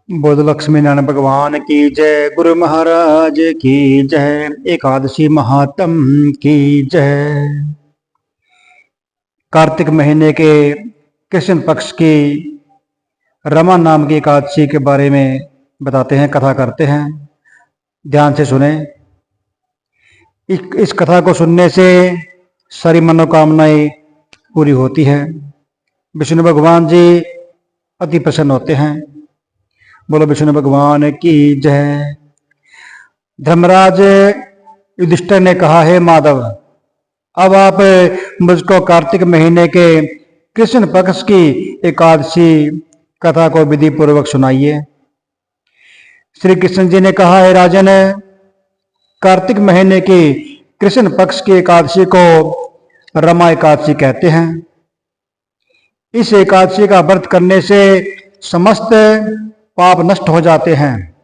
बोध लक्ष्मी नारायण भगवान की जय, गुरु महाराज की जय, एकादशी महात्म की जय। कार्तिक महीने के कृष्ण पक्ष की रमा नाम की एकादशी के बारे में बताते हैं, कथा करते हैं। ध्यान से सुने। इस कथा को सुनने से सारी मनोकामनाएं पूरी होती हैं। विष्णु भगवान जी अति प्रसन्न होते हैं। बोलो विष्णु भगवान की जय। धर्मराज युधिष्ठिर ने कहा, है माधव, अब आप मुझको कार्तिक महीने के कृष्ण पक्ष की एकादशी कथा को विधि पूर्वक सुनाइए। श्री कृष्ण जी ने कहा, है राजन, कार्तिक महीने की कृष्ण पक्ष की एकादशी को रमा एकादशी कहते हैं। इस एकादशी का व्रत करने से समस्त पाप नष्ट हो जाते हैं।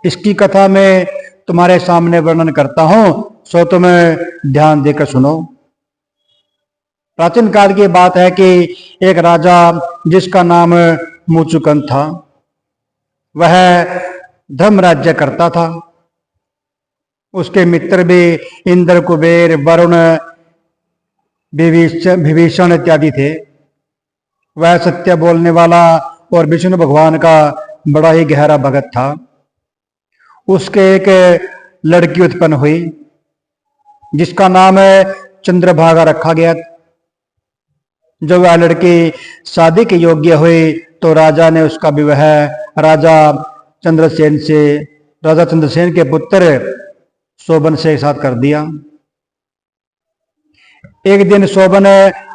इसकी कथा मैं तुम्हारे सामने वर्णन करता हूं, सो तुम ध्यान देकर सुनो। प्राचीन काल की बात है कि एक राजा जिसका नाम मुचुकंद था, वह धर्म राज्य करता था। उसके मित्र भी इंद्र, कुबेर, वरुण, विभीषण इत्यादि थे। वह सत्य बोलने वाला और विष्णु भगवान का बड़ा ही गहरा भगत था। उसके एक लड़की उत्पन्न हुई जिसका नाम चंद्रभागा रखा गया। जब वह लड़की शादी के योग्य हुई तो राजा ने उसका विवाह राजा चंद्रसेन के पुत्र शोभन से साथ कर दिया। एक दिन शोभन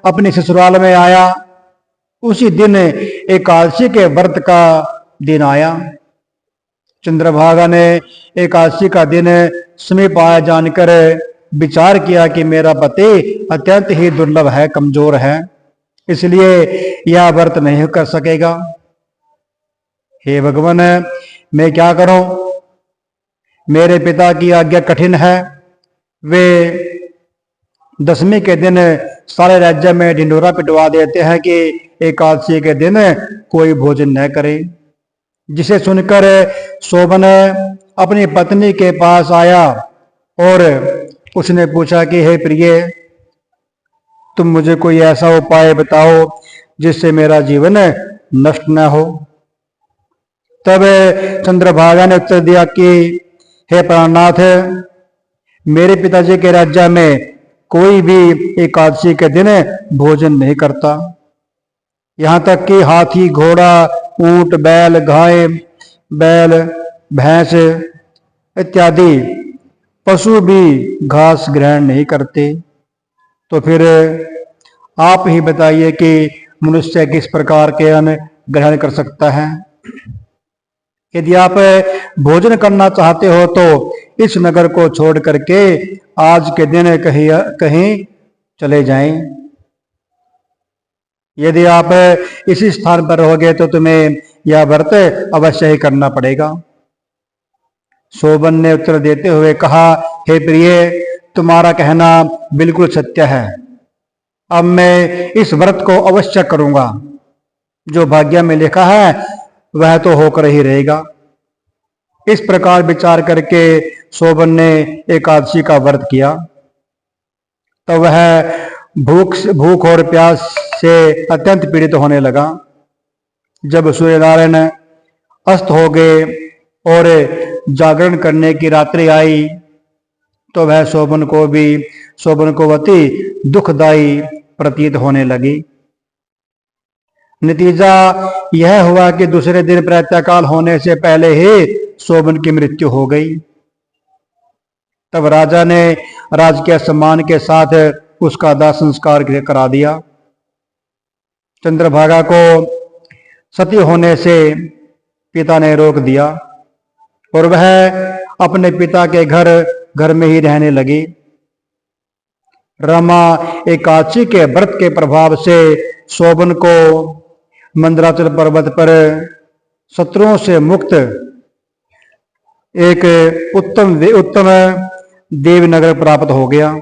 अपने ससुराल में आया। उसी दिन एकादशी के व्रत का दिन आया। चंद्रभागा ने एकादशी का दिन समीप आया जानकर विचार किया कि मेरा पति अत्यंत ही दुर्लभ है, कमजोर है, इसलिए यह व्रत नहीं कर सकेगा। हे भगवान, मैं क्या करूं? मेरे पिता की आज्ञा कठिन है। वे दशमी के दिन सारे राज्य में ढिंडोरा पिटवा देते हैं कि एकादशी के दिन कोई भोजन न करे। जिसे सुनकर शोभन अपनी पत्नी के पास आया और उसने पूछा कि हे प्रिय, तुम मुझे कोई ऐसा उपाय बताओ जिससे मेरा जीवन नष्ट न हो। तब चंद्रभागा ने उत्तर दिया कि हे प्राणनाथ, मेरे पिताजी के राज्य में कोई भी एकादशी के दिन भोजन नहीं करता। यहां तक कि हाथी, घोड़ा, ऊंट, बैल, गाय, भैंस इत्यादि पशु भी घास ग्रहण नहीं करते। तो फिर आप ही बताइए कि मनुष्य किस प्रकार के अन्न ग्रहण कर सकता है। यदि आप भोजन करना चाहते हो तो इस नगर को छोड़ करके आज के दिन कहीं चले जाएं। यदि आप इसी स्थान पर रहोगे तो तुम्हें यह व्रत अवश्य ही करना पड़ेगा। शोभन ने उत्तर देते हुए कहा, हे प्रिय, तुम्हारा कहना बिल्कुल सत्य है। अब मैं इस व्रत को अवश्य करूंगा। जो भाग्य में लिखा है वह तो होकर ही रहेगा। इस प्रकार विचार करके शोभन ने एकादशी का व्रत किया। तो वह भूख और प्यास से अत्यंत पीड़ित होने लगा। जब सूर्यनारायण अस्त हो गए और जागरण करने की रात्रि आई तो वह शोभन को अति दुखदायी प्रतीत होने लगी। नतीजा यह हुआ कि दूसरे दिन प्रातःकाल होने से पहले ही शोभन की मृत्यु हो गई। तब राजा ने राजकीय सम्मान के साथ उसका दाह संस्कार करा दिया। चंद्रभागा को सती होने से पिता ने रोक दिया और वह अपने पिता के घर में ही रहने लगी। रमा एकादशी के व्रत के प्रभाव से शोभन को मंदराचल पर्वत पर शत्रुओं से मुक्त एक उत्तम देवनगर प्राप्त हो गया।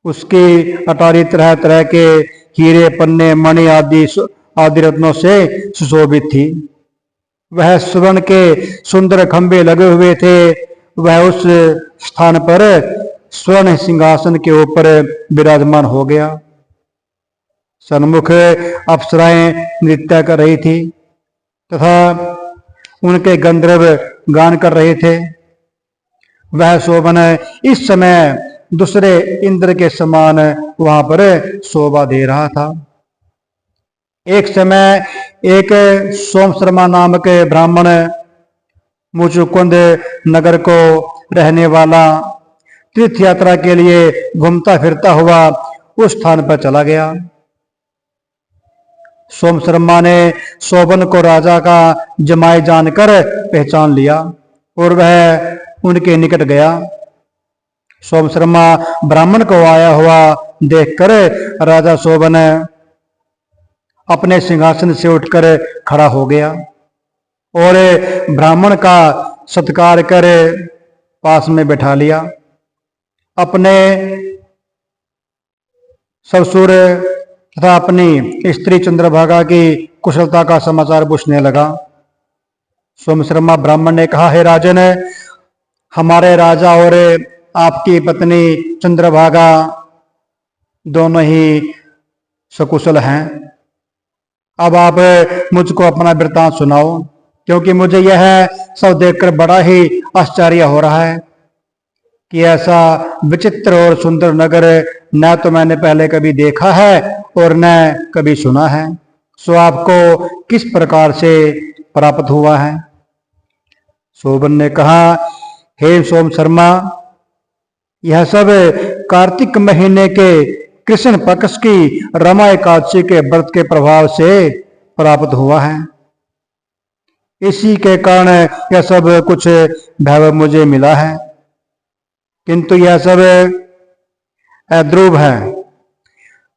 उसकी अटारी तरह तरह के हीरे, पन्ने, मणि आदि रत्नों से सुशोभित थी। वह स्वर्ण के सुंदर खंभे लगे हुए थे। वह उस स्थान पर स्वर्ण सिंहासन के ऊपर विराजमान हो गया। सन्मुख अप्सराएं नृत्य कर रही थी तथा उनके गंधर्व गान कर रहे थे। वह शोभन इस समय दूसरे इंद्र के समान वहां पर शोभा दे रहा था। एक समय एक सोम शर्मा नामक ब्राह्मण मुचुकुंद नगर को रहने वाला तीर्थ यात्रा के लिए घूमता फिरता हुआ उस स्थान पर चला गया। सोम शर्मा ने शोभन को राजा का जमाई जानकर पहचान लिया और वह उनके निकट गया। सोम शर्मा ब्राह्मण को आया हुआ देखकर राजा शोभन अपने सिंहासन से उठकर खड़ा हो गया और ब्राह्मण का सत्कार कर पास में बैठा लिया। अपने ससुर तथा अपनी स्त्री चंद्रभागा की कुशलता का समाचार पूछने लगा। सोम शर्मा ब्राह्मण ने कहा, हे राजन, हमारे राजा और आपकी पत्नी चंद्रभागा दोनों ही सकुशल हैं। अब आप मुझको अपना वृत्तांत सुनाओ, क्योंकि मुझे यह सब देखकर बड़ा ही आश्चर्य हो रहा है कि ऐसा विचित्र और सुंदर नगर न तो मैंने पहले कभी देखा है और न कभी सुना है। सो आपको किस प्रकार से प्राप्त हुआ है? शोभन ने कहा, हे सोम शर्मा, यह सब कार्तिक महीने के कृष्ण पक्ष की रमा एकादशी के व्रत के प्रभाव से प्राप्त हुआ है। इसी के कारण यह सब कुछ वैभव मुझे मिला है, किंतु यह सब अध्रुव है।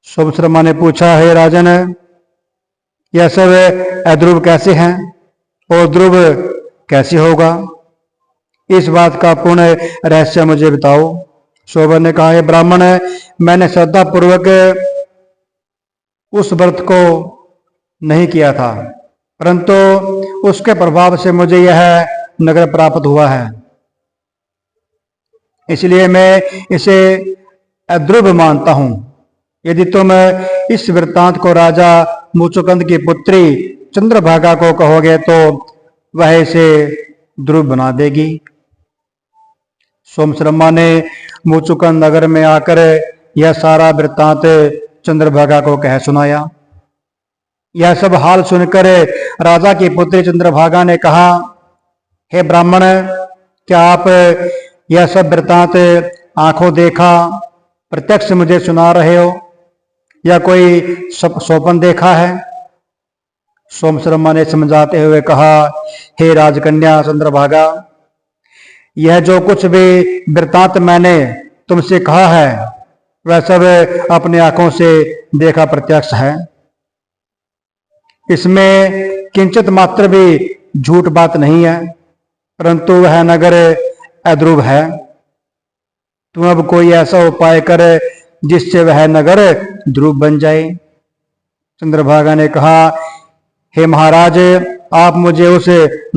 सोम शर्मा ने पूछा, हे राजन, यह सब अध्रुव कैसे हैं और ध्रुव कैसे होगा? इस बात का पूर्ण रहस्य मुझे बताओ। शोभन ने कहा, हे ब्राह्मण, मैंने श्रद्धा पूर्वक उस व्रत को नहीं किया था, परंतु उसके प्रभाव से मुझे यह नगर प्राप्त हुआ है, इसलिए मैं इसे अध्रुव मानता हूं। यदि तुम इस वृत्तांत को राजा मुचुकुंद की पुत्री चंद्रभागा को कहोगे तो वह इसे ध्रुव बना देगी। सोम शर्मा ने मुचुकुंद नगर में आकर यह सारा वृत्तांत चंद्रभागा को कह सुनाया। यह सब हाल सुनकर राजा की पुत्री चंद्रभागा ने कहा, हे ब्राह्मण, क्या आप यह सब वृत्तांत आंखों देखा प्रत्यक्ष मुझे सुना रहे हो या कोई स्वप्न देखा है? सोम शर्मा ने समझाते हुए कहा, हे राजकन्या चंद्रभागा, यह जो कुछ भी वृत्तांत मैंने तुमसे कहा है वह सब अपने आंखों से देखा प्रत्यक्ष है। इसमें किंचित मात्र भी झूठ बात नहीं है, परंतु वह नगर अध्रुव है। तुम अब कोई ऐसा उपाय कर जिससे वह नगर ध्रुव बन जाए। चंद्रभागा ने कहा, हे महाराज, आप मुझे उस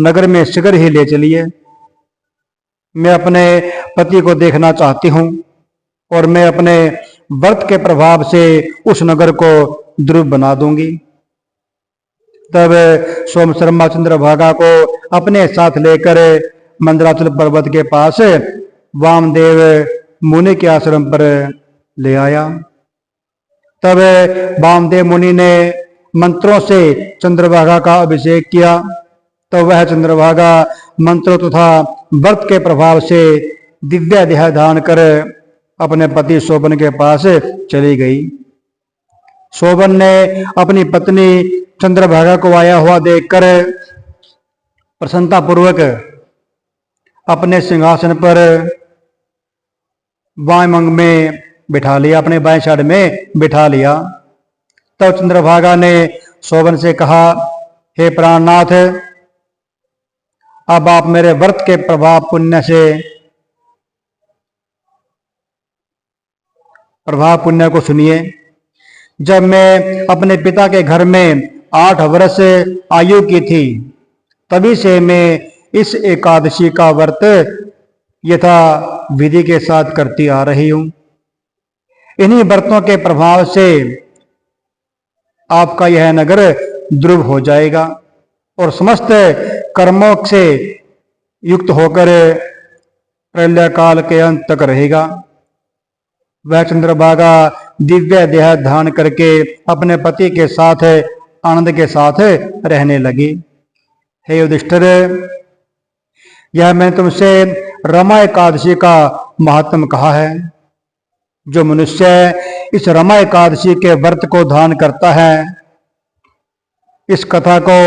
नगर में शीघ्र ही ले चलिए। मैं अपने पति को देखना चाहती हूं और मैं अपने व्रत के प्रभाव से उस नगर को ध्रुव बना दूंगी। तब सोम शर्मा चंद्रभागा को अपने साथ लेकर मंदराचल पर्वत के पास वामदेव मुनि के आश्रम पर ले आया। तब वामदेव मुनि ने मंत्रों से चंद्रभागा का अभिषेक किया। तो वह चंद्रभागा मंत्रों तथा व्रत के प्रभाव से दिव्य देह धारण कर अपने पति शोभन के पास चली गई। शोभन ने अपनी पत्नी चंद्रभागा को आया हुआ देखकर प्रसन्नता पूर्वक अपने सिंहासन पर बाएं अंग में बिठा लिया, अपने बाएं साइड में बिठा लिया। तब तो चंद्रभागा ने शोभन से कहा, हे प्राणनाथ, अब आप मेरे व्रत के प्रभाव पुण्य को सुनिए। जब मैं अपने पिता के घर में 8 वर्ष आयु की थी, तभी से मैं इस एकादशी का व्रत यथा विधि के साथ करती आ रही हूं। इन्हीं व्रतों के प्रभाव से आपका यह नगर ध्रुव हो जाएगा और समस्त कर्मों से युक्त होकर प्रलय काल के अंत तक रहेगा। वह चंद्रभागा दिव्य देह धारण करके अपने पति के साथ आनंद के साथ रहने लगी। हे युधिष्ठिर, यह मैंने तुमसे रमा एकादशी का महात्म कहा है। जो मनुष्य इस रमा एकादशी के व्रत को धारण करता है, इस कथा को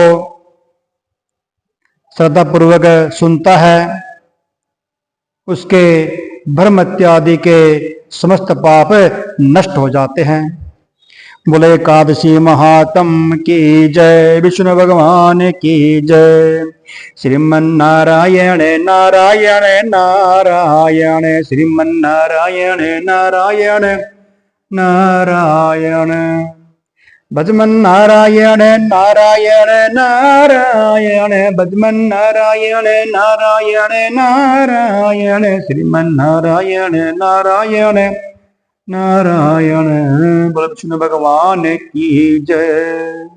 श्रद्धा पूर्वक सुनता है, उसके भ्रम इत्यादि के समस्त पाप नष्ट हो जाते हैं। बोले एकादशी महात्म की जय, विष्णु भगवान की जय। श्रीमन्नारायण नारायण नारायण, श्रीमन्नारायण नारायण नारायण। भजमन नारायण नारायण नारायण, भजमन नारायण नारायण नारायण, श्रीमन्नारायण नारायण नारायण। बोल विष्णु भगवान की जय।